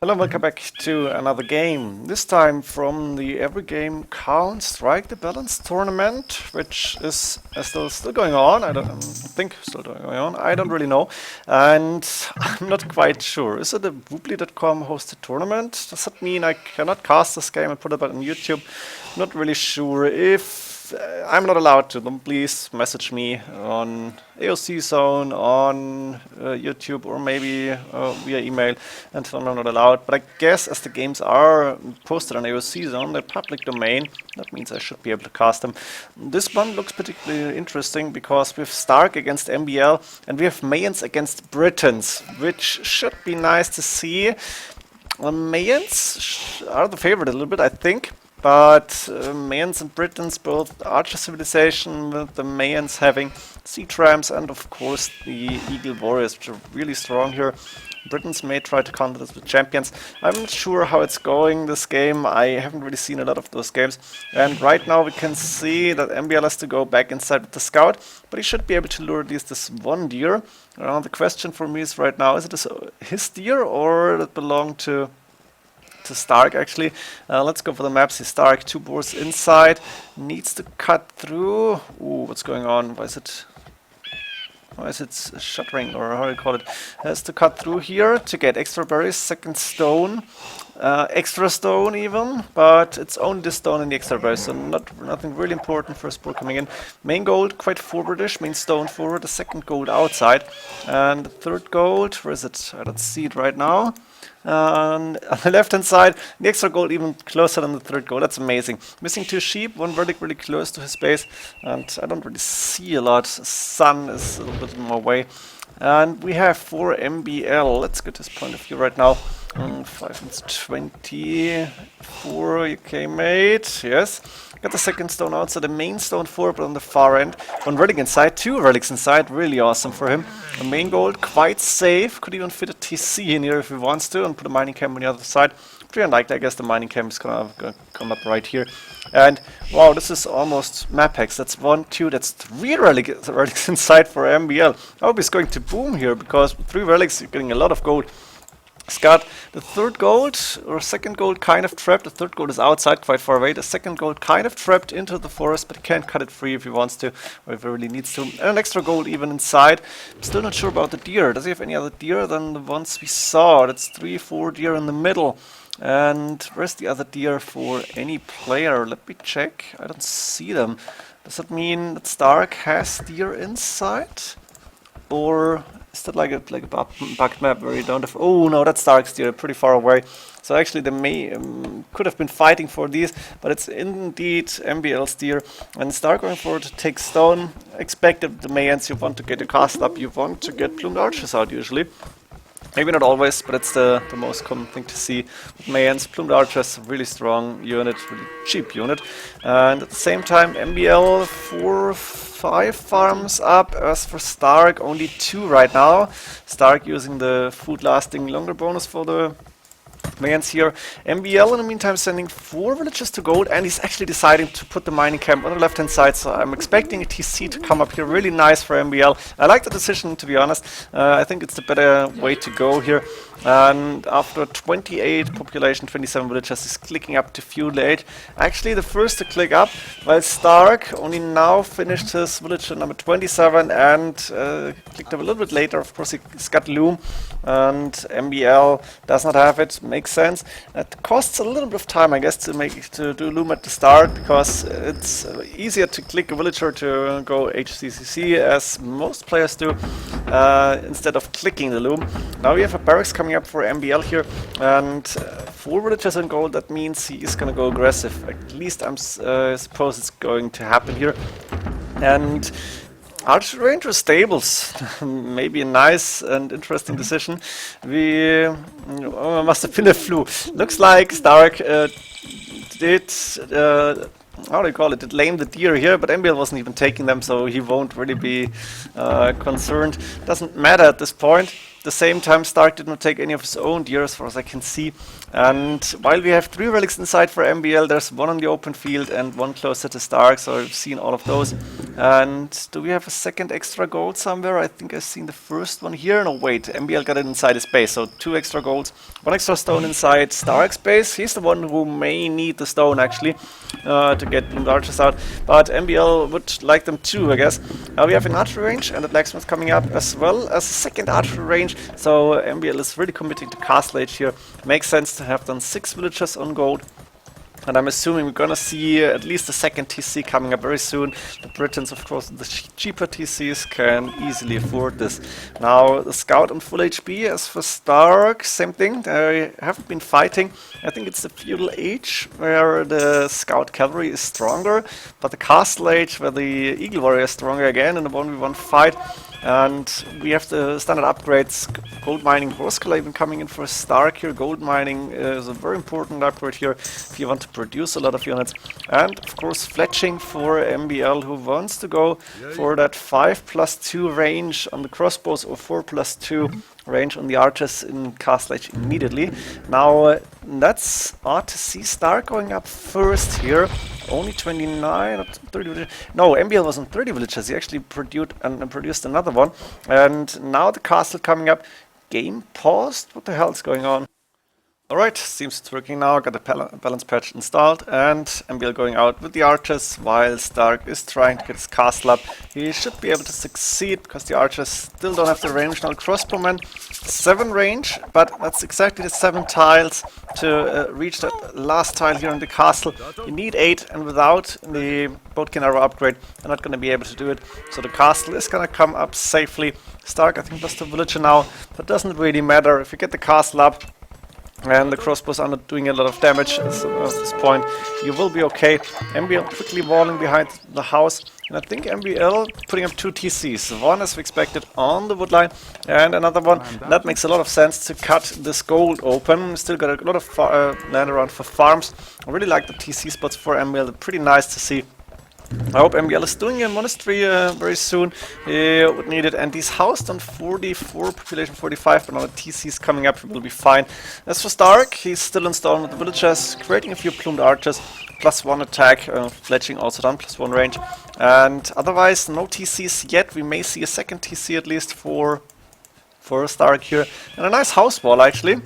Hello and welcome back to another game. This time from the Every Game Counts Strike the Balance tournament, which is still going on. I don't think still going on. I don't really know, and I'm not quite sure. Is it a Woobly.com hosted tournament? Does that mean I cannot cast this game and put it on YouTube? Not really sure. If I'm not allowed to, then please message me on AOC Zone, on YouTube, or maybe via email and tell me I'm not allowed. But I guess as the games are posted on AOC Zone, they're public domain. That means I should be able to cast them. This one looks particularly interesting because we have st4rk against MbL and we have Mayans against Britons, which should be nice to see. Mayans are the favorite a little bit, I think. But Mayans and Britons, both Archer Civilization, with the Mayans having sea trams and of course the Eagle Warriors, which are really strong here. Britons may try to counter this with champions. I'm not sure how it's going, this game. I haven't really seen a lot of those games. And right now we can see that MbL has to go back inside with the scout, but he should be able to lure at least this one deer. The question for me is right now, is it his deer or does it belong to st4rk actually? Let's go for the maps. st4rk, 2 boars inside, needs to cut through. Ooh, what's going on? Why is it shuttering, or how do you call it? Has to cut through here to get extra berries, second stone, extra stone even, but it's only this stone in the extra berries, so nothing really important. First boar coming in. Main gold quite forwardish, main stone forward, the second gold outside, and the third gold, where is it? I don't see it right now. On the left hand side, the extra gold even closer than the third gold. That's amazing. Missing 2 sheep, one verdict really close to his base, and I don't really see a lot. Sun is a little bit in my way. And we have 4 MbL. Let's get his point of view right now. 5 and 24 UK mate, yes. Got the second stone outside, the main stone forward, but on the far end. 1 relic inside, 2 relics inside, really awesome for him. The main gold, quite safe, could even fit a TC in here if he wants to, and put a mining camp on the other side. Pretty unlikely, I guess the mining camp is gonna come up right here. And wow, this is almost map hacks. That's 1, 2, that's 3 relics inside for MbL. I hope he's going to boom here, because with 3 relics you're getting a lot of gold. He's got the third gold, or second gold kind of trapped. The third gold is outside, quite far away. The second gold kind of trapped into the forest, but he can't cut it free if he wants to, or if he really needs to. And an extra gold even inside. I'm still not sure about the deer. Does he have any other deer than the ones we saw? That's 3, 4 deer in the middle. And where's the other deer for any player? Let me check. I don't see them. Does that mean that st4rk has deer inside? Or is that like a bugged map where you don't have... Oh no, that's st4rk's deer, pretty far away. So actually they may could have been fighting for these, but it's indeed MbL's deer. And st4rk going forward to take stone. Expected the Mayans, you want to get a cast up, you want to get plumed archers out usually. Maybe not always, but it's the most common thing to see with Mayans. Plumed archers, really strong unit, really cheap unit. And at the same time, MbL 4, 5 farms up. As for st4rk, only 2 right now. st4rk using the food lasting longer bonus for the Mayans here. MbL in the meantime sending 4 villages to gold, and he's actually deciding to put the mining camp on the left hand side, so I'm expecting a TC to come up here. Really nice for MbL. I like the decision, to be honest. I think it's the better way to go here. And after 28 population, 27 villages, he's clicking up to feudal 8. Actually the first to click up, while st4rk only now finished his village at number 27 and clicked up a little bit later. Of course he's got loom, and MbL does not have it. Makes sense. It costs a little bit of time, I guess, to do loom at the start, because it's easier to click a villager to go HCCC, as most players do, instead of clicking the loom. Now we have a barracks coming up for MbL here, and 4 villagers in gold. That means he is going to go aggressive. At least I suppose it's going to happen here. And Archer Ranger stables, maybe a nice and interesting decision. We must have been a flu. Looks like st4rk did, how do you call it, did lame the deer here, but MbL wasn't even taking them, so he won't really be concerned. Doesn't matter at this point. At the same time, Stark did not take any of his own deer, as far as I can see. And while we have 3 relics inside for MbL, there's 1 on the open field and 1 closer to Stark, so I've seen all of those. And do we have a second extra gold somewhere? I think I've seen the first one here. No, wait, MbL got it inside his base, so 2 extra golds, 1 extra stone inside Stark's base. He's the one who may need the stone, actually, to get bloomed archers out. But MbL would like them too, I guess. We have an archery range and a blacksmith coming up, as well as a second archery range. So MbL is really committing to Castle Age here. Makes sense to have done 6 villagers on gold. And I'm assuming we're gonna see at least a second TC coming up very soon. The Britons, of course, the cheaper TCs can easily afford this. Now, the Scout on full HP. As for Stark, same thing. They haven't been fighting. I think it's the Feudal Age where the Scout Cavalry is stronger, but the Castle Age where the Eagle Warrior is stronger again in a 1v1 fight. And we have the standard upgrades, gold mining, horse collar even coming in for Stark here. Gold mining is a very important upgrade here if you want to produce a lot of units. And of course fletching for MbL, who wants to go for that 5+2 range on the crossbows or 4+2 range on the archers in Castle Age immediately. Now that's odd to see Stark going up first here. Only 29 or 30 villagers. No, MbL was on 30 villagers. He actually produced another one. And now the castle coming up. Game paused? What the hell is going on? Alright, seems it's working now. Got the balance patch installed, and MbL going out with the archers while Stark is trying to get his castle up. He should be able to succeed because the archers still don't have the range. Now crossbowmen, 7 range, but that's exactly the 7 tiles to reach that last tile here in the castle. You need 8, and without the boatkin arrow upgrade, you're not going to be able to do it. So the castle is going to come up safely. Stark, I think, lost a villager now, but doesn't really matter. If you get the castle up, and the crossbows are not doing a lot of damage at this point, you will be okay. MbL quickly walling behind the house, and I think MbL putting up 2 TCs. One, as we expected, on the woodline, and another one. That makes a lot of sense to cut this gold open. Still got a lot of land around for farms. I really like the TC spots for MbL. They're pretty nice to see. I hope MbL is doing a monastery very soon. He would need it, and he's housed on 44, population 45, but now the TC is coming up, he will be fine. As for Stark, he's still installed with the villagers, creating a few plumed archers, +1 attack, fletching also done, +1 range. And otherwise, no TCs yet. We may see a second TC at least for Stark here. And a nice house wall, actually,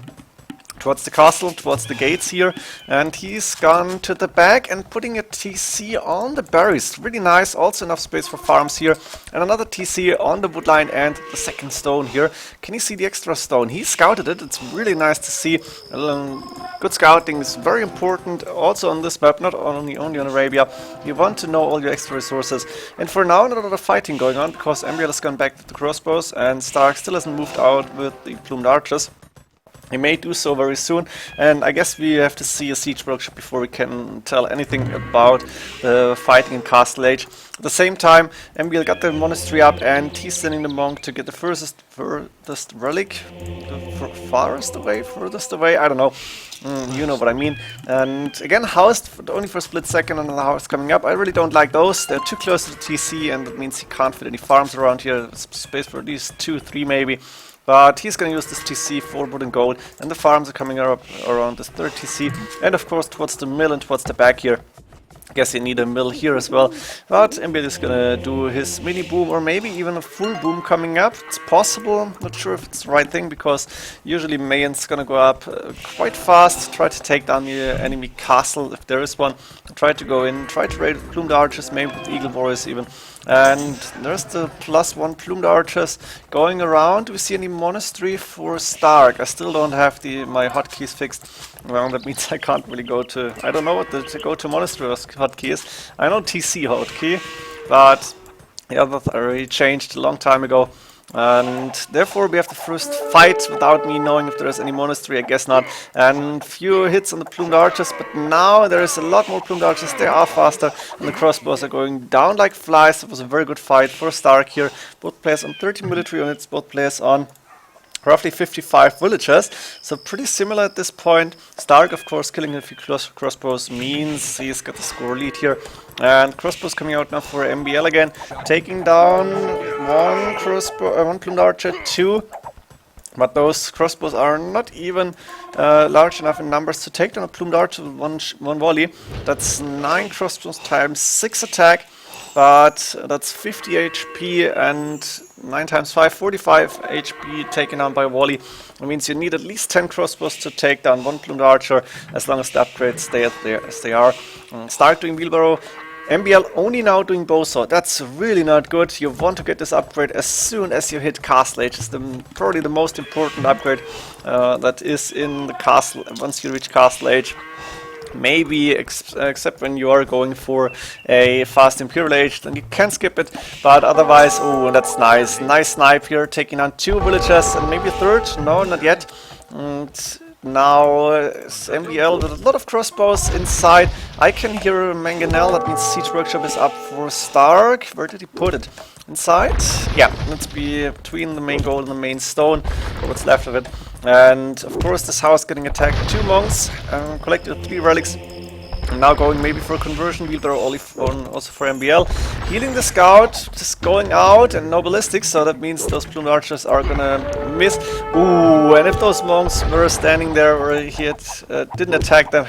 towards the castle, towards the gates here, and he's gone to the back and putting a TC on the berries. Really nice, also enough space for farms here, and another TC on the woodline and the second stone here. Can you see the extra stone? He scouted it. It's really nice to see. Good scouting is very important also on this map, not only on Arabia. You want to know all your extra resources. And for now, not a lot of fighting going on because MbL has gone back with the crossbows and Stark still hasn't moved out with the plumed archers. He may do so very soon, and I guess we have to see a siege workshop before we can tell anything about the fighting in Castle Age. At the same time, MbL got the monastery up, and he's sending the monk to get the furthest relic, furthest away, I don't know. You know what I mean. And again, housed only for a split second, and another house coming up. I really don't like those. They're too close to the TC, and that means he can't fit any farms around here. There's space for at least 2, 3 maybe. But he's going to use this TC for wood and gold, and the farms are coming up around this 3rd TC, and of course towards the mill and towards the back here. I guess you need a mill here as well, but MbL is going to do his mini boom, or maybe even a full boom coming up. It's possible, not sure if it's the right thing, because usually Mayans is going to go up quite fast, try to take down the enemy castle if there is one, try to go in, try to raid with plumed archers, maybe with eagle warriors even. And there's the +1 plumed archers going around. Do we see any monastery for Stark? I still don't have my hotkeys fixed. Well, that means I can't really go to... I don't know what the go to monastery hotkey is. I know TC hotkey, but the others I already changed a long time ago. And therefore we have the first fight without me knowing if there is any monastery. I guess not. And few hits on the plumed archers, but now there is a lot more plumed archers. They are faster, and the crossbows are going down like flies. It was a very good fight for Stark here. Both players on 13 military units, both players on roughly 55 villagers, so pretty similar at this point. Stark, of course, killing a few crossbows means he's got the score lead here. And crossbows coming out now for MbL again, taking down one plumed archer, 2 But those crossbows are not even large enough in numbers to take down a plumed archer with one volley. That's 9 crossbows times 6 attack, but that's 50 HP and 9 times 5, 45 HP taken down by a volley. That means you need at least 10 crossbows to take down one plumed archer, as long as the upgrades stay as they are. Start doing wheelbarrow. MbL only now doing bowsaw. That's really not good. You want to get this upgrade as soon as you hit Castle Age. It's probably the most important upgrade that is in the castle once you reach Castle Age. Maybe except when you are going for a fast Imperial Age, then you can skip it. But otherwise, oh, that's nice. Nice snipe here, taking down 2 villagers and maybe a third. No, not yet. And now MbL with a lot of crossbows inside. I can hear Mangonel, that means Siege Workshop is up for St4rk. Where did he put it? Inside? Yeah, let's be between the main gold and the main stone, or what's left of it. And of course this house getting attacked. 2 monks, collected 3 relics. And now going maybe for a conversion wheelbarrow also for MbL. Healing the scout, just going out, and no ballistics, so that means those plumed archers are gonna miss. Ooh, and if those monks were standing there or he had, hadn't attacked them,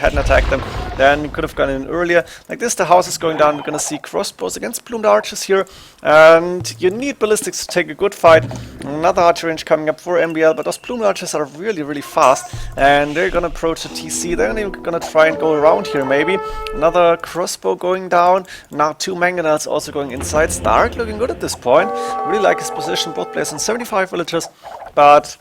then he could have gone in earlier. Like this, the house is going down. We're gonna see crossbows against plumed archers here, and you need ballistics to take a good fight. Another archer range coming up for MbL, but those plumed archers are really, really fast, and they're gonna approach the TC. They're gonna try and go around here maybe. Another crossbow going down. Now 2 mangonels also going inside. St4rk looking good at this point. Really like his position. Both players on 75 villagers, but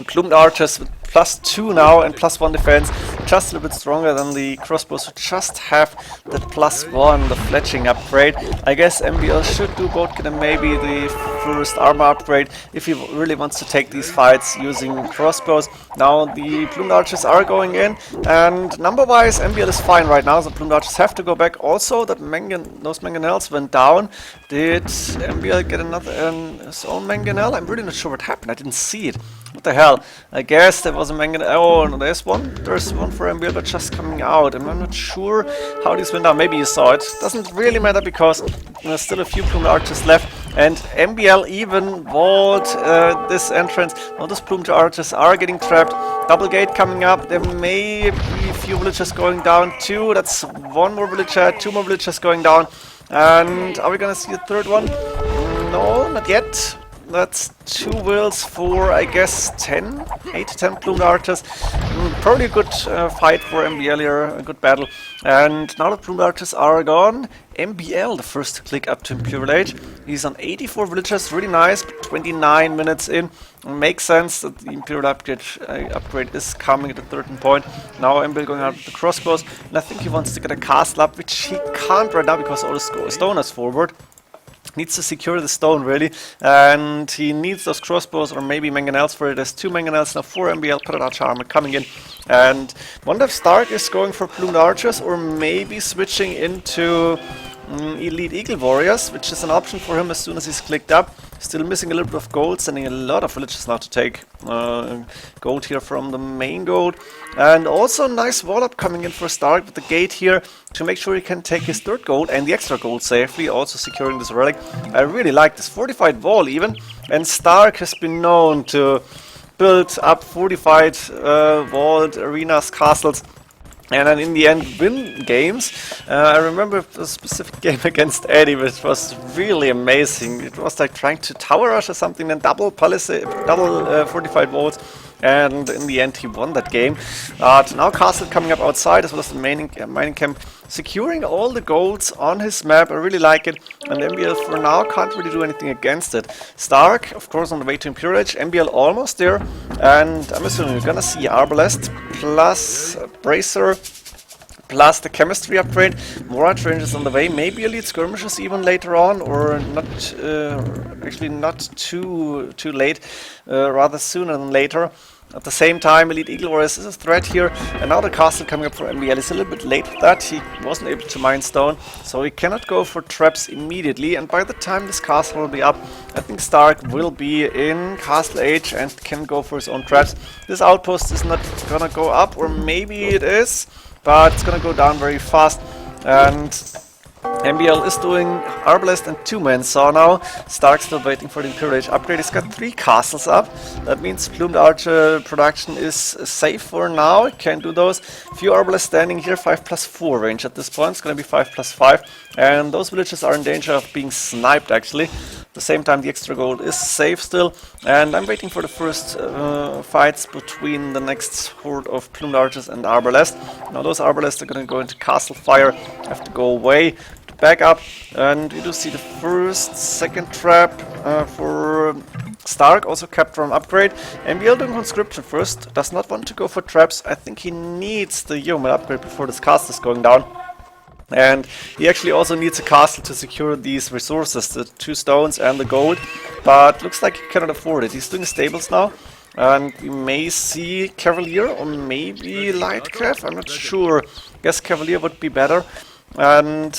plumed archers with +2 now and +1 defense, just a little bit stronger than the crossbows who just have that +1, the fletching upgrade. I guess MbL should do both get maybe the first armor upgrade if he really wants to take these fights using crossbows. Now the plumed archers are going in, and number-wise MbL is fine right now. The plumed archers have to go back. Also, that those mangonels went down. Did MbL get another his own mangonel? I'm really not sure what happened. I didn't see it. What the hell? I guess there was a mangonel. Oh, no, there's one. There's one for MbL, but just coming out. And I'm not sure how these went down. Maybe you saw it. Doesn't really matter because there's still a few plumed archers left. And MbL even walled this entrance. Now those plumed archers are getting trapped. Double gate coming up. There may be a few villagers going down too. That's 1 more villager, 2 more villagers going down. And are we gonna see a third one? No, not yet. That's 2 wills for, I guess, 8 to 10 plumed archers. Probably a good fight for MbL here, a good battle. And now the plumed archers are gone. MbL, the first to click up to Imperial Age. He's on 84 villagers, really nice, but 29 minutes in. Makes sense that the Imperial upgrade is coming at a certain point. Now MbL going out with the crossbows, and I think he wants to get a castle up, which he can't right now because all the stoners forward. Needs to secure the stone really, and he needs those crossbows or maybe mangonels for it. There's 2 mangonels now for MbL, Predator armor coming in, and wonder if St4rk is going for plumed archers or maybe switching into Elite Eagle Warriors, which is an option for him as soon as he's clicked up. Still missing a little bit of gold, sending a lot of villages now to take gold here from the main gold. And also nice wall up coming in for St4rk with the gate here to make sure he can take his 3rd gold and the extra gold safely, also securing this relic. I really like this fortified wall even, and St4rk has been known to build up fortified walled arenas, castles, and then in the end win games. I remember a specific game against Eddie, which was really amazing. It was like trying to tower rush or something, and double fortified walls, and in the end he won that game. But now castle coming up outside as well as the mining camp, securing all the golds on his map. I really like it, and MbL for now can't really do anything against it. St4rk, of course, on the way to Imperial Age. MbL almost there, and I'm assuming we're gonna see Arbalest plus Bracer plus the chemistry upgrade. More archer ranges on the way, maybe elite skirmishes even later on, or not, actually not too late, rather sooner than later. At the same time, Elite Eagle Warriors is a threat here, and now the castle coming up for MbL is a little bit late with that. He wasn't able to mine stone, so he cannot go for traps immediately, and by the time this castle will be up, I think St4rk will be in Castle Age and can go for his own traps. This outpost is not gonna go up, or maybe it is, but it's gonna go down very fast, and MbL is doing Arbalest and 2-man saw now. Stark still waiting for the Imperial Age upgrade. He's got 3 castles up. That means Plumed Archer production is safe for now. It can do those. Few Arbalest standing here, 5+4 range at this point. It's going to be 5+5. And those villages are in danger of being sniped actually. At the same time, the extra gold is safe still. And I'm waiting for the first fights between the next horde of Plumed Archers and Arbalest. Now those Arbalest are going to go into castle fire, have to go away. Back up, and you do see the first, second trap for Stark, also kept from upgrade. MbL doing conscription first, does not want to go for traps. I think he needs the yeoman upgrade before this castle is going down. And he actually also needs a castle to secure these resources, the 2 stones and the gold. But looks like he cannot afford it. He's doing stables now. And we may see Cavalier or maybe Light Cav, I'm not sure. Guess Cavalier would be better. And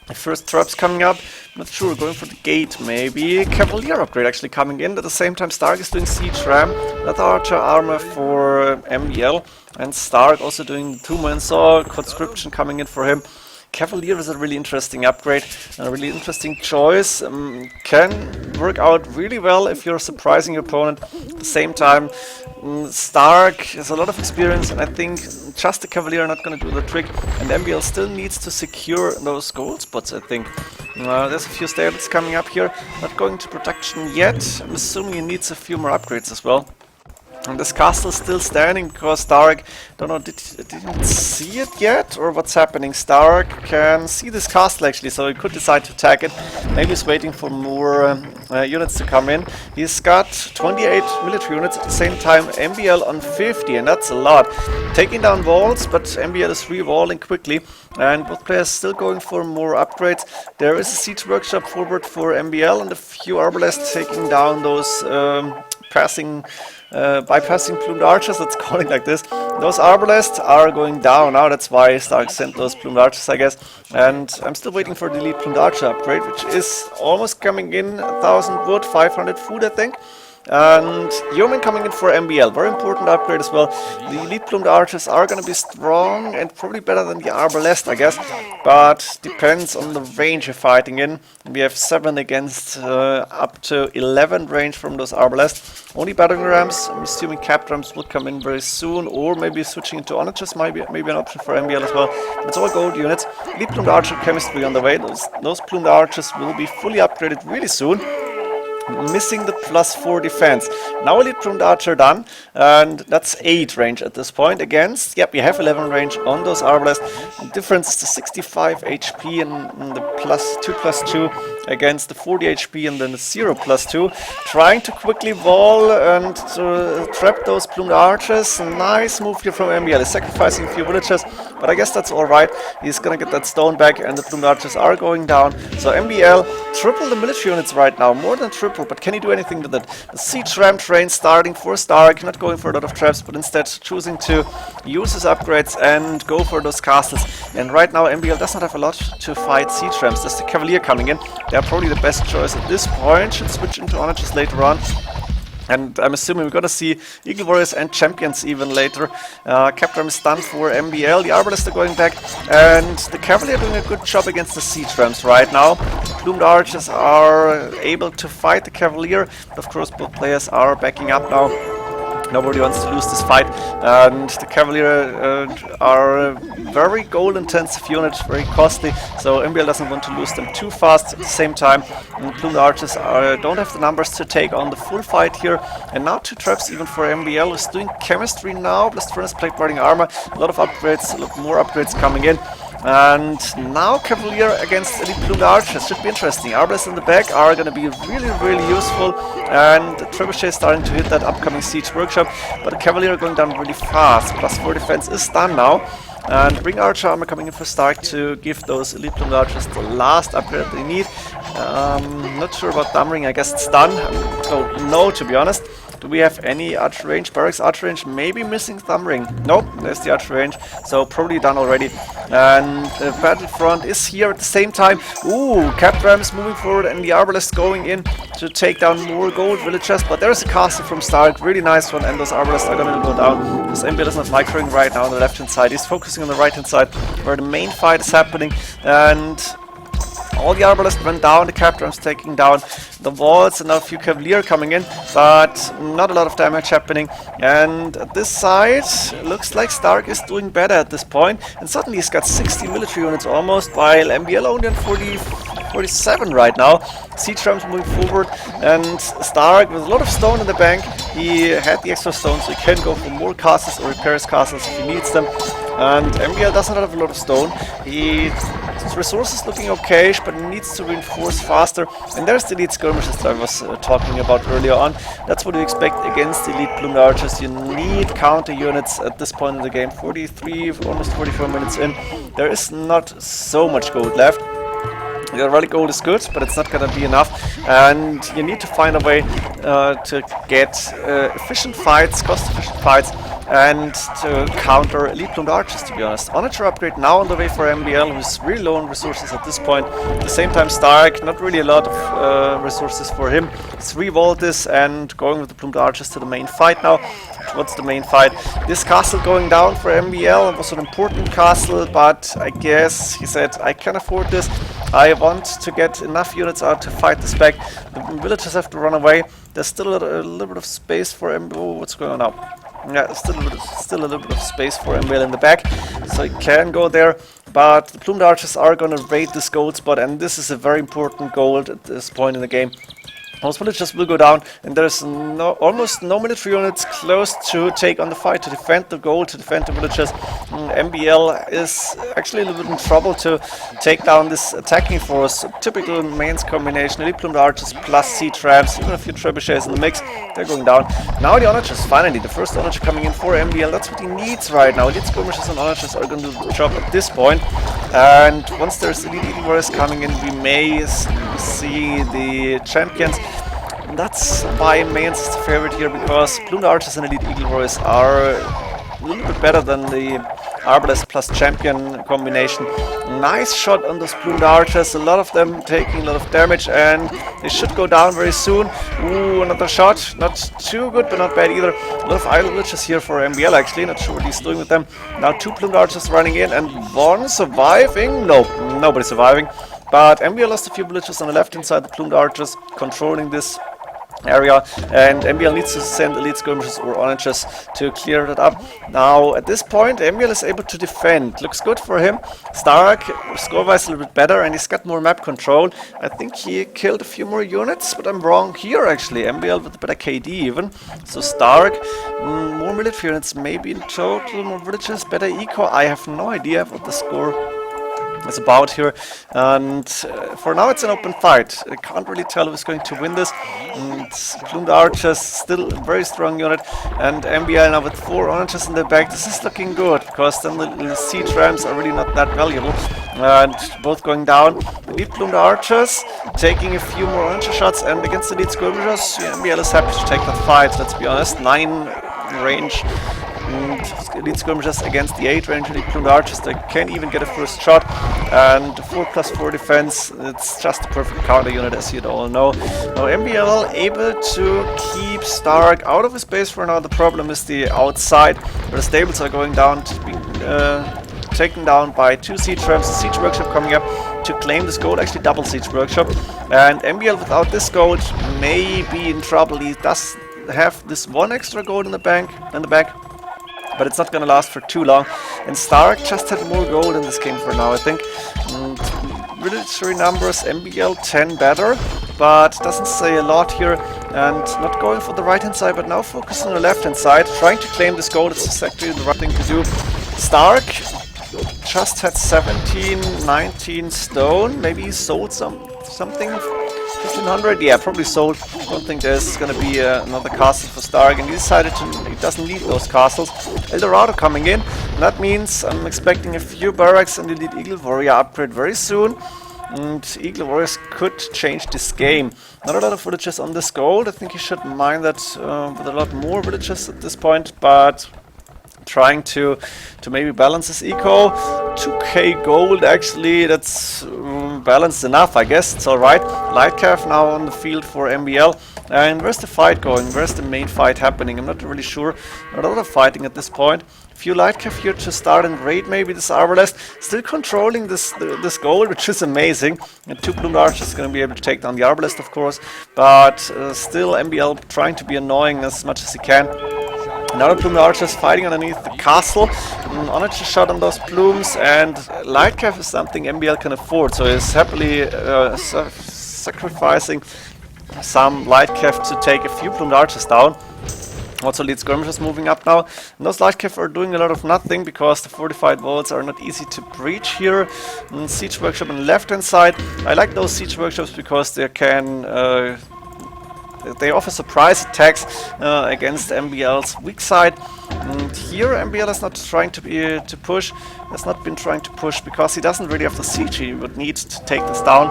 the first traps coming up, not sure, going for the gate maybe. Cavalier upgrade actually coming in. At the same time Stark is doing siege ram, that archer armor for MbL, and Stark also doing 2-man saw, conscription coming in for him. Cavalier is a really interesting upgrade, a really interesting choice. Can work out really well if you're surprising your opponent. At the same time, Stark has a lot of experience, and I think just the Cavalier are not going to do the trick. And MbL still needs to secure those gold spots, I think. There's a few stables coming up here, not going to production yet. I'm assuming he needs a few more upgrades as well. And this castle is still standing because Stark, don't know, didn't see it yet or what's happening. Stark can see this castle actually, so he could decide to attack it. Maybe he's waiting for more units to come in. He's got 28 military units at the same time, MbL on 50, and that's a lot. Taking down walls, but MbL is re-walling quickly, and both players still going for more upgrades. There is a siege workshop forward for MbL and a few Arbalests taking down those bypassing Plumed Archers, let's call it like this. Those Arbalests are going down now, that's why Stark sent those Plumed Archers, I guess. And I'm still waiting for the Elite Plumed Archer upgrade, which is almost coming in. 1000 wood, 500 food, I think. And Yeoman coming in for MbL, very important upgrade as well. The Elite Plumed Archers are going to be strong and probably better than the Arbalest, I guess. But depends on the range you're fighting in. We have 7 against up to 11 range from those Arbalest. Only battering rams, I'm assuming cap rams will come in very soon, or maybe switching into onagers might be an option for MbL as well. It's all gold units. Elite Plumed Archer chemistry on the way. Those Plumed Archers will be fully upgraded really soon. Missing the +4 defense. Now Elite Plumed Archer done, and that's 8 range at this point against, yep, we have 11 range on those Arbalest. The difference is the 65 HP and the +2/+2 against the 40 HP and then the 0/2. Trying to quickly wall and trap those Plumed Archers. Nice move here from MbL. He's sacrificing a few villagers, but I guess that's alright. He's gonna get that stone back and the Plumed Archers are going down. So MbL triple the military units right now, more than triple. But can he do anything with it? The siege ram train starting for Stark, not going for a lot of traps, but instead choosing to use his upgrades and go for those castles. And right now MbL does not have a lot to fight siege rams. There's the Cavalier coming in. They are probably the best choice at this point. Should switch into onagers later on. And I'm assuming we're gonna see Eagle Warriors and Champions even later. Captain is done for MbL, the Arbalists are going back, and the Cavalier doing a good job against the Siege Rams right now. Plumed Archers are able to fight the Cavalier, but of course both players are backing up now. Nobody wants to lose this fight, and the Cavalier are a very goal-intensive unit, very costly, so MbL doesn't want to lose them too fast. At the same time, Plumed Archers don't have the numbers to take on the full fight here, and now 2 traps even for MbL, who's doing chemistry now, plus furnace plate warding armor, a lot of upgrades, a lot more upgrades coming in. And now Cavalier against Elite Plumed Archers should be interesting. Arbalists in the back are going to be really useful, and the Trebuchet is starting to hit that upcoming siege workshop, but the Cavalier are going down really fast. +4 defense is done now, and Ring Archer armor coming in for Stark to give those Elite Plumed Archers the last upgrade they need. Not sure about Dumbring, I guess it's done. I don't know, to be honest. Do we have any archer range? Barracks archer range, maybe missing thumb ring. Nope, there's the archer range, so probably done already. And the battlefront is here at the same time. Ooh, cap rams moving forward and the arbalest going in to take down more gold villagers. But there's a castle from st4rk, really nice one, and those arbalests are gonna go down. Because MbL is not microing right now on the left hand side. He's focusing on the right hand side where the main fight is happening. And all the arbalists went down, the cap drums taking down the walls, and now a few cavalier coming in, but not a lot of damage happening. And this side looks like st4rk is doing better at this point, and suddenly he's got 60 military units almost, while MbL only on 47 right now. Siege drums moving forward, and st4rk with a lot of stone in the bank. He had the extra stone, so he can go for more castles or repairs castles if he needs them. And MbL doesn't have a lot of stone. His resources looking okay, but needs to reinforce faster. And there's the elite skirmishes that I was talking about earlier on. That's what you expect against the elite plumed archers. You need counter units at this point in the game. 43, almost 44 minutes in. There is not so much gold left. The relic gold is good, but it's not gonna be enough, and you need to find a way to get efficient fights, cost-efficient fights, and to counter elite plumed archers, to be honest. Onager upgrade now on the way for MbL, who's really low on resources at this point. At the same time, st4rk, not really a lot of resources for him. It's 3 Voltis and going with the plumed archers to the main fight now. Towards the main fight. This castle going down for MbL. It was an important castle, but I guess he said, I can afford this. I want to get enough units out to fight this back. The villagers have to run away. There's still a little bit of space for MbL. Oh, what's going on now? Yeah, still a little bit of space for MbL in the back, so he can go there. But the plumed archers are going to raid this gold spot, and this is a very important gold at this point in the game. Most villagers will go down, and there's almost no military units close to take on the fight, to defend the gold, to defend the villagers. MbL is actually a little bit in trouble to take down this attacking force. Typical Mayans combination, elite plumed archers plus siege rams, even a few trebuchets in the mix. They're going down. Now the onagers, finally, the first onager coming in for MbL. That's what he needs right now. Elite skirmishes and onagers are going to do the job at this point. And once there's elite eagle warriors coming in, we may see the champions. And that's why Mayans is the favorite here, because plumed archers and elite eagle warriors are a little bit better than the arbalest plus champion combination. Nice shot on those plumed archers, a lot of them taking a lot of damage, and they should go down very soon. Ooh, another shot, not too good but not bad either. A lot of idle villagers here for MbL actually, not sure what he's doing with them. Now 2 plumed archers running in and 1 surviving. Nope, nobody surviving. But MbL lost a few villagers on the left hand side, the plumed archers controlling this area, and MbL needs to send elite skirmishes or onagers to clear that up. Now at this point MbL is able to defend, looks good for him. st4rk score-wise a little bit better, and he's got more map control. I think he killed a few more units, but I'm wrong here actually. MbL with a better KD even. So st4rk, more military units maybe in total, more villages, better eco. I have no idea what the score is about here, and for now it's an open fight. I can't really tell who's going to win this. Plumed archers still a very strong unit, and MbL now with 4 onagers in the back. This is looking good, because then the siege rams are really not that valuable, and both going down. Elite plumed archers taking a few more onager shots, and against the elite skirmishers, MbL is happy to take that fight, let's be honest. 9 range elite skirmishers against the 8 range elite plumed archers. They can't even get a first shot, and 4+4 defense, it's just a perfect counter unit, as you all know. Now MbL able to keep st4rk out of his base for now. The problem is the outside, where the stables are going down to be taken down by 2 siege rams. The siege workshop coming up to claim this gold, actually double siege workshop, and MbL without this gold may be in trouble. He does have this 1 extra gold in the back, but it's not gonna last for too long. And st4rk just had more gold in this game for now, I think. Military numbers, MbL 10 better, but doesn't say a lot here. And not going for the right hand side, but now focusing on the left hand side, trying to claim this gold. It's exactly the right thing to do. st4rk just had 17, 19 stone. Maybe he sold something. 1500? Yeah, probably sold. I don't think there's gonna be another castle for st4rk, and he decided he doesn't need those castles. Eldorado coming in, and that means I'm expecting a few barracks and elite eagle warrior upgrade very soon. and Eagle Warriors could change this game. Not a lot of villages on this gold. I think he should mine that with a lot more villages at this point, but trying to maybe balance his eco. 2k gold, actually, that's balanced enough, I guess. It's alright. Lightcalf now on the field for MbL. And where's the fight going? Where's the main fight happening? I'm not really sure. Not a lot of fighting at this point. Few Lightcalf here to start and raid maybe this Arbalest. Still controlling this gold, which is amazing. And 2 Plumed Archers is going to be able to take down the Arbalest, of course. But still MbL trying to be annoying as much as he can. Now the Plumed Archers fighting underneath the castle. Onager shot on those plumes, and Lightcalf is something MbL can afford, so he's happily sacrificing some Lightcalf to take a few Plumed Archers down. Also lead skirmishers moving up now. And those Lightcalf are doing a lot of nothing because the fortified walls are not easy to breach here. Siege workshop on the left hand side. I like those siege workshops because they can they offer surprise attacks against MbL's weak side. And here MbL is not trying to push. Has not been trying to push because he doesn't really have the siege he would need to take this down.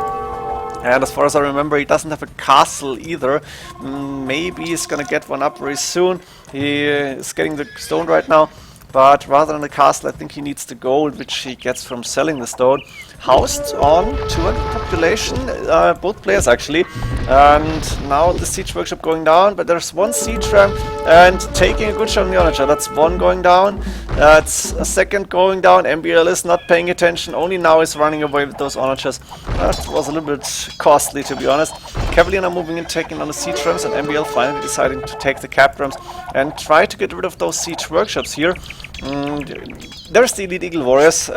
And as far as I remember, he doesn't have a castle either. Maybe he's gonna get one up very soon. He is getting the stone right now. But rather than a castle, I think he needs the gold, which he gets from selling the stone. Housed on 200 population, both players actually. And now the siege workshop going down, but there's one siege ramp and taking a good shot on the Onager. That's one going down. That's a second going down. MbL is not paying attention. Only now is running away with those Onagers. That was a little bit costly, to be honest. Cavalier now moving in, taking on the siege ramps, and MbL finally deciding to take the cap drums and try to get rid of those siege workshops here. There's the Elite Eagle Warriors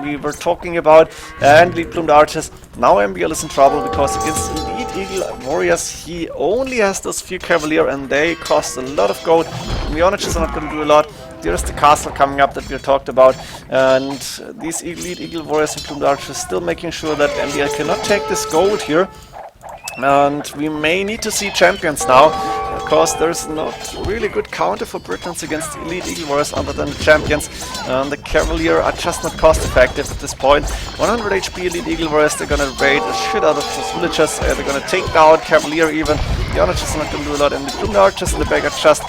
we were talking about, and Elite Plumed Archers. Now MbL is in trouble because against Elite Eagle Warriors he only has those few Cavalier and they cost a lot of gold. And the Onagers are not going to do a lot. There's the castle coming up that we talked about, and these Elite Eagle Warriors and Plumed Archers still making sure that MbL cannot take this gold here. And we may need to see champions now, because there's not really good counter for Britons against Elite Eagle Warriors other than the champions. The Cavalier are just not cost effective at this point. 100 HP Elite Eagle Warriors, they're gonna raid the shit out of those villagers, they're gonna take down Cavalier even. The Onagers are not gonna do a lot, and the Plumed Archers in the back are just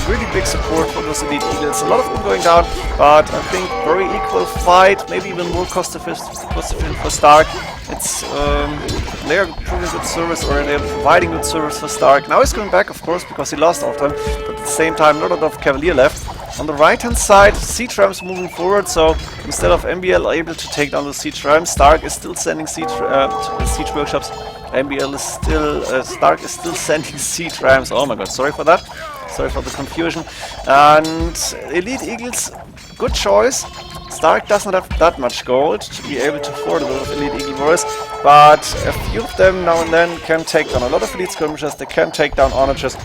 really big support for those Elite Eagles. A lot of them going down, but I think very equal fight, maybe even more cost efficient for St4rk. It's they're proving good service, or they're providing good service for St4rk. Now he's going back, of course, because he lost all of them, but at the same time not a lot of Cavalier left. On the right hand side, siege rams moving forward, so instead of MbL able to take down the siege rams, St4rk is still sending siege workshops. MbL is still, St4rk is still sending siege rams. Oh my god, sorry for that. Sorry for the confusion. And Elite Eagles, good choice. St4rk does not have that much gold to be able to afford a lot of Elite Eagle Warriors, but a few of them now and then can take down a lot of Elite Skirmishers, they can take down Onagers.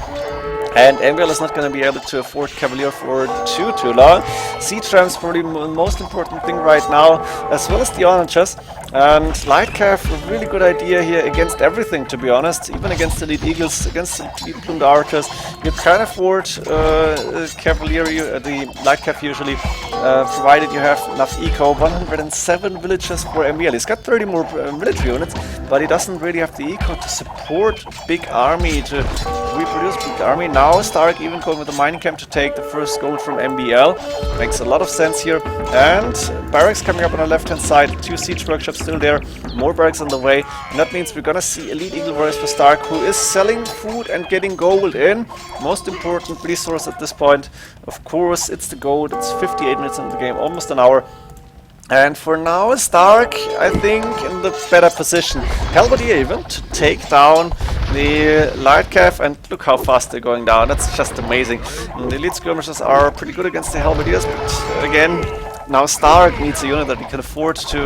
And MbL is not going to be able to afford Cavalier for too long. Siege rams probably the most important thing right now, as well as the Onagers. And Lightcalf, a really good idea here against everything, to be honest. Even against Elite Eagles, against Elite Plumed Archers. You can afford Cavalier, the Lightcalf usually, provided you have enough eco. 107 villages for MbL. He's got 30 more military units, but he doesn't really have the eco to support big army, to reproduce big army. Now St4rk even going with a mining camp to take the first gold from MbL. Makes a lot of sense here. And barracks coming up on the left hand side, 2 siege workshops still there, more barracks on the way, and that means we're gonna see Elite Eagle Warriors for St4rk, who is selling food and getting gold in. Most important resource at this point, of course, it's the gold. It's 58 minutes into the game, almost an hour. And for now, St4rk, I think, in the better position. Halberdier even to take down the Lightcalf, and look how fast they're going down. That's just amazing. And the Elite Skirmishers are pretty good against the Halberdiers, but again, now St4rk needs a unit that he can afford to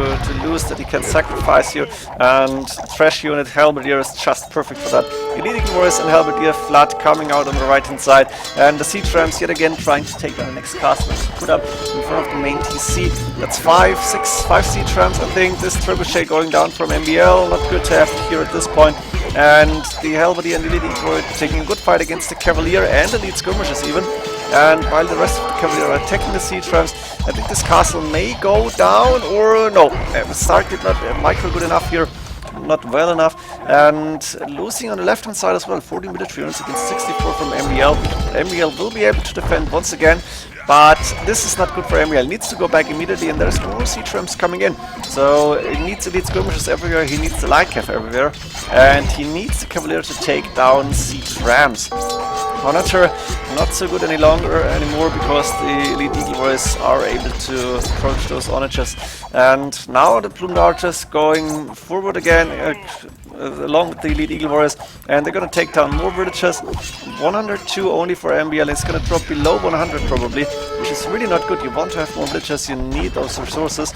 lose, that he can sacrifice here, and Thresh unit Halberdier is just perfect for that. Elite Eagle Warriors and Halberdier flat coming out on the right hand side, and the siege rams yet again trying to take down the next castle to put up in front of the main TC. That's 5 siege rams, I think. This trebuchet going down from MbL, not good to have here at this point. And the Halberdier and Elite Eagle Warrior taking a good fight against the Cavalier and Elite Skirmishers even. and while the rest of the cavalry are attacking the siege rams, I think this castle may go down, or no, Stark did not micro good enough here, not well enough, and losing on the left hand side as well, 40 military units against 64 from MbL. MbL will be able to defend once again, but this is not good for MbL. He needs to go back immediately, and there's more siege rams coming in. So he needs elite skirmishers everywhere, he needs the light cav everywhere, and he needs the cavalier to take down siege rams. Monitor not so good anymore because the elite eagle warriors are able to approach those onagers. And now the plumed archers going forward again along with the elite eagle warriors, and they're gonna take down more villages. 102 only for MbL. It's gonna drop below 100 probably, which is really not good. You want to have more villages, you need those resources.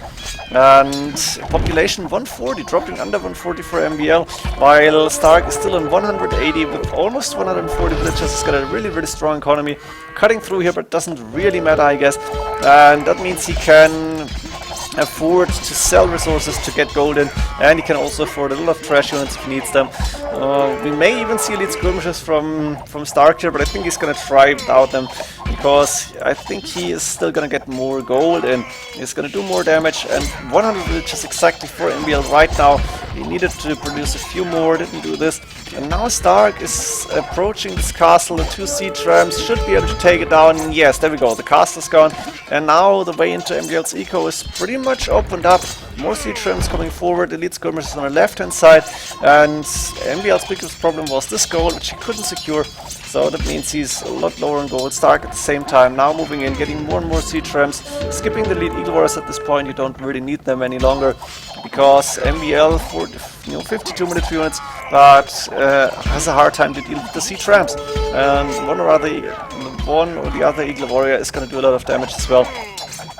And population 140, dropping under 140 for MbL, while Stark is still on 180 with almost 140 villages. It's got a really strong economy. Cutting through here, but doesn't really matter, I guess. And that means he can afford to sell resources to get gold in, and he can also afford a lot of trash units if he needs them. We may even see elite skirmishers from Stark here, but I think he's gonna try without them, because I think he is still gonna get more gold and he's gonna do more damage, and 100 villages exactly for MbL right now. He needed to produce a few more, didn't do this, and now Stark is approaching this castle. The 2 siege rams should be able to take it down, and yes, there we go, the castle's gone, and now the way into MbL's eco is pretty much opened up. More siege rams coming forward, elite skirmishers on the left hand side, and MbL's biggest problem was this gold, which he couldn't secure, so that means he's a lot lower on gold. Stark at the same time now moving in, getting more and more siege rams, skipping the elite eagle warriors at this point. You don't really need them any longer, because MbL for 52 military units, but has a hard time to deal with the siege rams, and one or the other eagle warrior is going to do a lot of damage as well.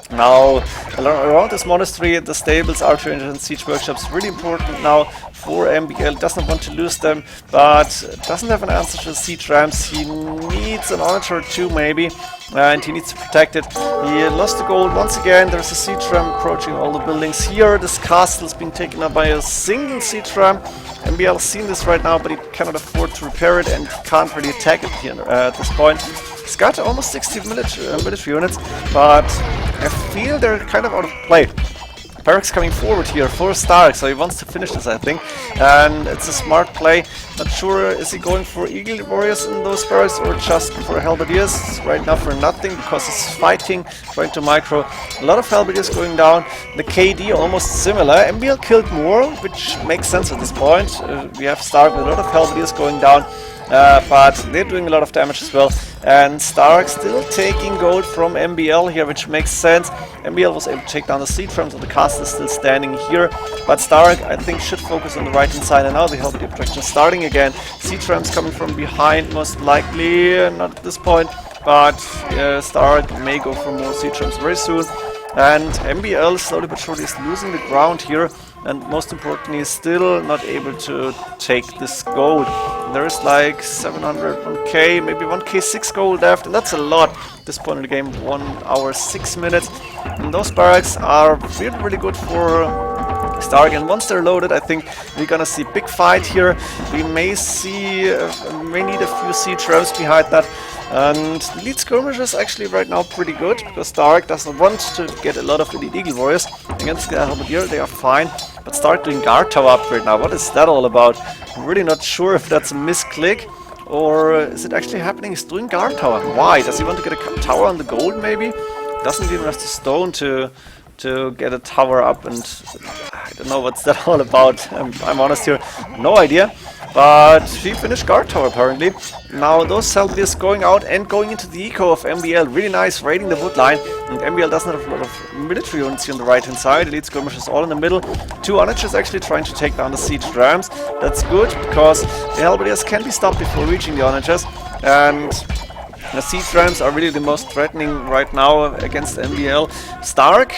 Now, around this monastery, the stables, archery engines, and siege workshops, really important now for MbL. Does not want to lose them, but doesn't have an answer to the siege rams. He needs an onager or 2 maybe, and he needs to protect it. He lost the gold once again. There's a siege ram approaching all the buildings here. This castle is being taken up by a single siege ram. MbL's seen this right now, but he cannot afford to repair it, and can't really attack it here at this point. He's got almost 60 military units, but I feel they're kind of out of play. Barracks coming forward here for Stark, so he wants to finish this, I think, and it's a smart play. Not sure, is he going for eagle warriors in those barracks or just for halberdiers? Right now for nothing, because he's fighting, trying to micro. A lot of halberdiers going down, the KD almost similar. MbL killed more, which makes sense at this point. We have Stark with a lot of halberdiers going down, but they're doing a lot of damage as well. And Stark still taking gold from MbL here, which makes sense. MbL was able to take down the siege rams, so the castle is still standing here. But Stark, I think, should focus on the right hand side, and now the halberdier protection starting again. Siege rams coming from behind, most likely, not at this point, but Stark may go for more siege rams very soon. And MbL slowly but surely is losing the ground here, and most importantly is still not able to take this gold. There is like 700, 1k, maybe 1k6 gold left, and that's a lot at this point in the game. 1 hour 6 minutes, and those barracks are really good for Stark, and once they're loaded, I think we're gonna see big fight here. We may need a few siege rams behind that. And the elite skirmishers actually right now pretty good, because Stark doesn't want to get a lot of elite eagle warriors against the halberdier. They are fine, but Stark doing guard tower upgrade now. What is that all about? I'm really not sure if that's a misclick, or is it actually happening? He's doing guard tower. Why? Does he want to get a tower on the gold maybe? Doesn't even have the stone to get a tower up, and I don't know what's that all about. I'm honest here, no idea. But he finished guard tower apparently. Now those halberdiers going out and going into the eco of MbL. Really nice, raiding the wood line. And MbL doesn't have a lot of military units here on the right hand side. Elite skirmishers all in the middle. 2 onagers actually trying to take down the siege rams. That's good, because the halberdiers can be stopped before reaching the onagers. And the siege rams are really the most threatening right now against MbL. Stark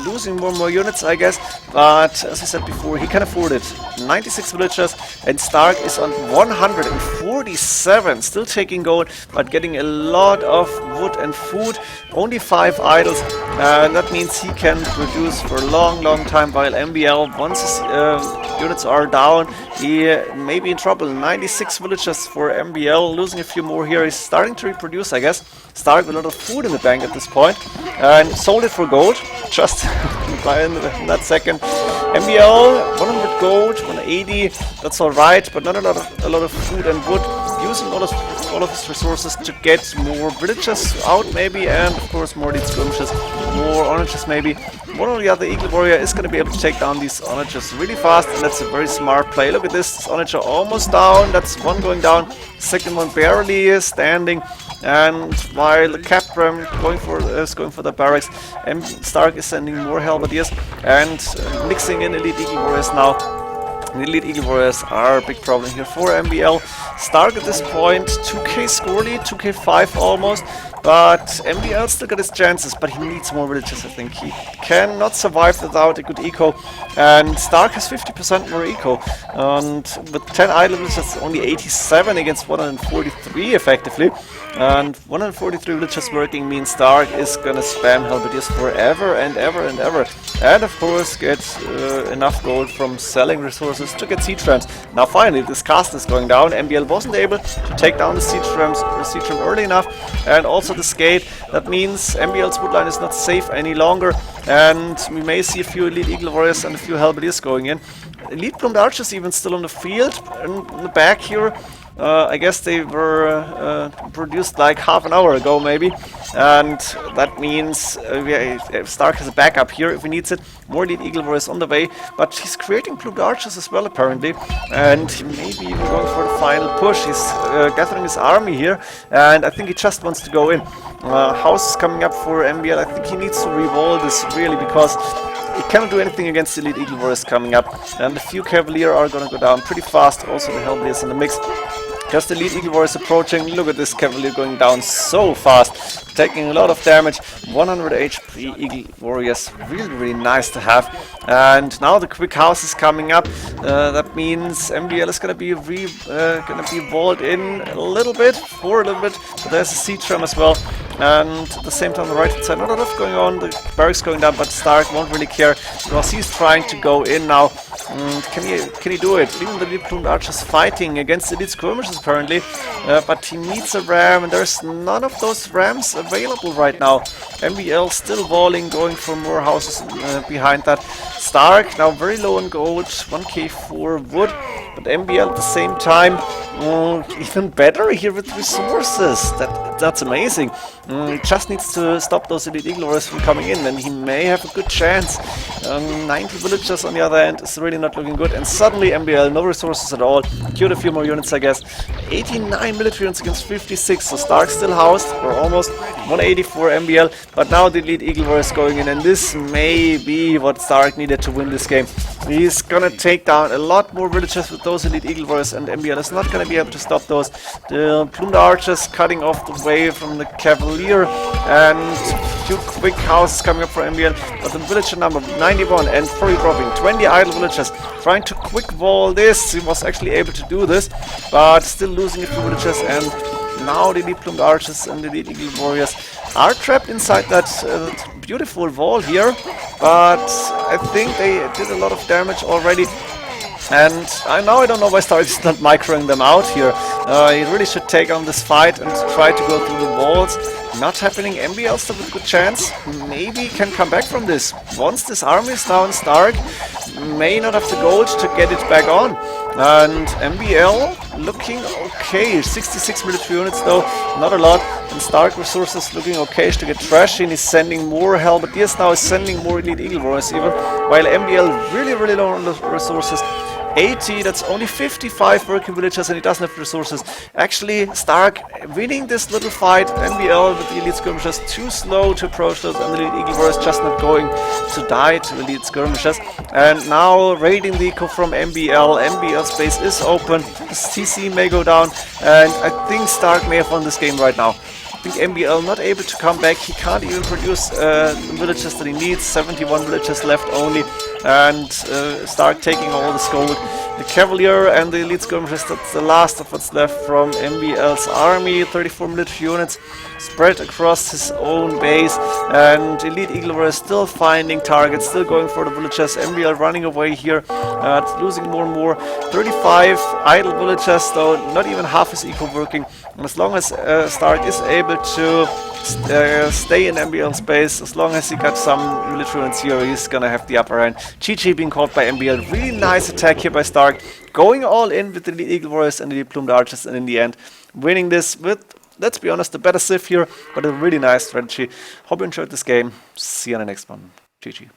losing more and more units, I guess, but as I said before, he can afford it. 96 villagers, and Stark is on 104 47, still taking gold, but getting a lot of wood and food. Only 5 idols, and that means he can produce for a long time, while MbL, once his units are down, he may be in trouble. 96 villagers for MbL, losing a few more here. He's starting to reproduce, I guess. Starting with a lot of food in the bank at this point, and sold it for gold, just in that second. MbL, 100 gold, 180, that's alright, but not a lot of food and wood. Using all of his resources to get more villagers out maybe, and of course more elite skirmishes, more oranges maybe. One or the other Eagle Warrior is going to be able to take down these onagers really fast, and that's a very smart play. Look at this onager almost down, that's one going down, second one barely standing, and while the Capram is going for the barracks, and Stark is sending more halberdiers and mixing in elite Eagle Warriors now. The elite Eagle Warriors are a big problem here for MbL. Stark at this point, 2k score lead, 2k5 almost, but MbL still got his chances, but he needs more villages, I think. He cannot survive without a good eco, and Stark has 50% more eco, and with 10 idle villages, only 87 against 143 effectively. And 143 villagers working means Stark is gonna spam halberdiers forever and ever and ever. And of course get enough gold from selling resources to get siege rams. Now finally this castle is going down. MbL wasn't able to take down the siege ram early enough, and also this gate. That means MbL's woodline is not safe any longer, and we may see a few elite Eagle Warriors and a few halberdiers going in. Elite plumed archers even still on the field in the back here. I guess they were produced like half an hour ago maybe, and that means Stark has a backup here if he needs it. More elite Eagle Warriors on the way, but he's creating plumed archers as well apparently, and he may be even going for the final push. He's gathering his army here, and I think he just wants to go in. House is coming up for MbL. I think he needs to re-wall this really, because he cannot do anything against the elite Eagle Warriors coming up, and a few Cavalier are gonna go down pretty fast. Also the Halberdiers in the mix. Just elite Eagle Warriors approaching. Look at this Cavalier going down so fast, taking a lot of damage. 100 HP Eagle Warriors, really nice to have. And now the quick house is coming up. That means MbL is gonna be walled in a little bit, but there's a siege ram as well. And at the same time, on the right hand side, not a lot going on. The barracks going down, but Stark won't really care because he's trying to go in now. Can he do it? Even the elite plumed archers fighting against elite skirmishers apparently, but he needs a ram, and there's none of those rams available right now. MbL still walling, going for more houses behind that. Stark now very low on gold, 1k for wood, but MbL at the same time even better here with resources. That's amazing. He just needs to stop those elite Eagle Warriors from coming in, and he may have a good chance. 90 villagers on the other end is really not looking good, and suddenly MbL, no resources at all. Queued a few more units, I guess. 89 military units against 56, so Stark still housed, or almost. 180 for MbL, but now the elite Eagle Warriors going in, and this may be what Stark needed to win this game. He's gonna take down a lot more villagers with those elite Eagle Warriors, and MbL is not gonna be able to stop those. The plumed archers cutting off the way from the Cavalier, and a few quick houses coming up for MbL, but the villager number 91 and probably dropping 20 idle villagers, trying to quick wall this. He was actually able to do this, but still losing a few villagers, and now the elite plumed archers and the elite Eagle Warriors are trapped inside that beautiful wall here, but I think they did a lot of damage already. And now I don't know why Stark is not microing them out here. He really should take on this fight and try to go through the walls. Not happening. MbL still with a good chance. Maybe can come back from this. Once this army is down, Stark may not have the gold to get it back on. And MbL looking okay. 66 military units though, not a lot. And Stark resources looking okay to get trashing. He's sending more halberdiers now, is sending more elite Eagle Warriors even. While MbL really low on the resources. 80, that's only 55 working villagers, and he doesn't have resources. Actually, Stark winning this little fight. MbL with the elite skirmishers too slow to approach those, and the elite Eagle Warriors just not going to die to elite skirmishers. And now raiding the eco from MbL. MbL's base is open. The CC may go down, and I think Stark may have won this game right now. I think MbL not able to come back. He can't even produce the villages that he needs. 71 villages left only. and start taking all this gold. The Cavalier and the Elite Skirmishers, that's the last of what's left from MbL's army. 34 military units spread across his own base, and Elite Eagle Warrior still finding targets, still going for the villagers. MbL running away here, losing more and more. 35 idle villagers, though not even half his eco working. And as long as st4rk is able to stay in MbL space, as long as he got some military units here, he's gonna have the upper hand. GG being called by MbL. Really nice attack here by st4rk, going all in with the Elite Eagle Warriors and the Plumed Archers, and in the end winning this with, let's be honest, the better civ here, but a really nice strategy. Hope you enjoyed this game. See you on the next one. GG.